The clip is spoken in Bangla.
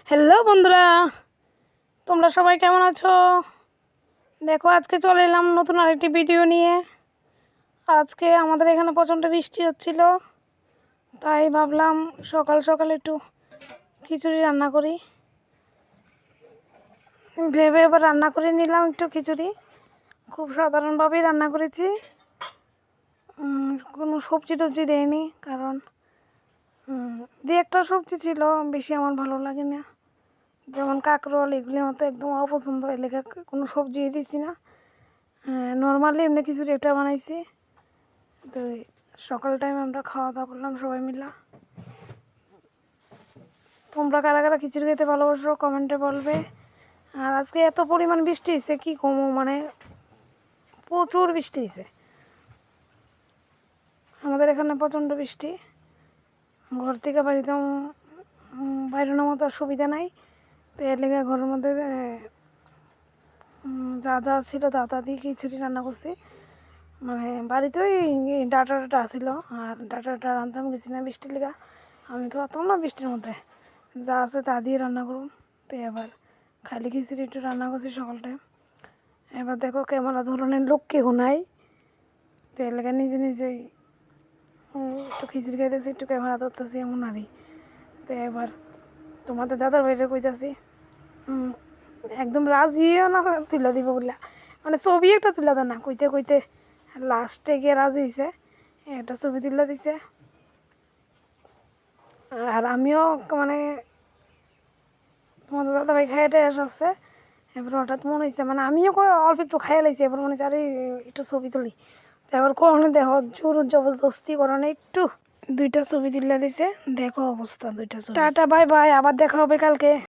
হ্যালো বন্ধুরা, তোমরা সবাই কেমন আছো? দেখো, আজকে চলে এলাম নতুন আরেকটি ভিডিও নিয়ে। আজকে আমাদের এখানে প্রচণ্ড বৃষ্টি হচ্ছিল, তাই ভাবলাম সকাল সকাল একটু খিচুড়ি রান্না করি। ভেবে এবার রান্না করে নিলাম একটু খিচুড়ি। খুব সাধারণভাবেই রান্না করেছি, কোনো সবজি টবজি দেয়নি, কারণ দু একটা সবজি ছিল, বেশি আমার ভালো লাগে না। যেমন কাঁকরোল, এগুলি আমার তো একদম অপছন্দ, এলাকা কোনো সবজি দিছি না। নর্মালি এমনি খিচুড়ি একটা বানাইছি। তো সকাল টাইম আমরা খাওয়া দাওয়া করলাম সবাই মিলা। তোমরা কারা কারা খিচুড়ি খেতে ভালোবাসো কমেন্টে বলবে। আর আজকে এত পরিমাণ বৃষ্টি হয়েছে কি কমো, মানে প্রচুর বৃষ্টি হয়েছে আমাদের এখানে, প্রচণ্ড বৃষ্টি। ঘর থেকে বাড়িতে বাইরানোর মতো সুবিধা নাই, তো এর লেগে ঘরের মধ্যে যা যা ছিল তা দিয়ে খিচুড়ি রান্না করছি। মানে বাড়িতেই ডাটা আসিল, আর ডাটা রান্তাম গেছি না বৃষ্টির লেগা। আমি খাওয়াতাম না বৃষ্টির মধ্যে, যা আছে তা দিয়ে রান্না করুন। তো এবার খালি খিচুড়ি একটু রান্না করছি সকাল টাইম। এবার দেখো ক্যামেরা ধরনের লোক কেউ নাই, তো এর লেগে নিজে নিজেই একটু খিচুড়ি খাইতেছি, একটু ক্যামেরা ধরতেছি, এমন আরই। তো এবার তোমাদের দাদার বাইরে কইতাছি, একদম রাজিও না তুলে দিব বললা, মানে ছবি একটা তুলে দেয় না, কইতে কইতে লাস্টে গিয়ে রাজি হয়েছে, একটা ছবি তুলে দিছে। আর আমিও মানে তোমাদের দাদা ভাই খাইতে আসছে, এবার হঠাৎ মনে হয়েছে, মানে আমিও অল্প একটু খাইয়ে লাইছি, এবার মনে হচ্ছে আরে একটু ছবি তুলি। এবার কোনো দেখো জোর জবরদস্তি করানো একটু দুইটা ছবি তুলে দিছে। দেখো অবস্থা, দুইটা ছবি। টাটা, বাই বাই, আবার দেখা হবে কালকে।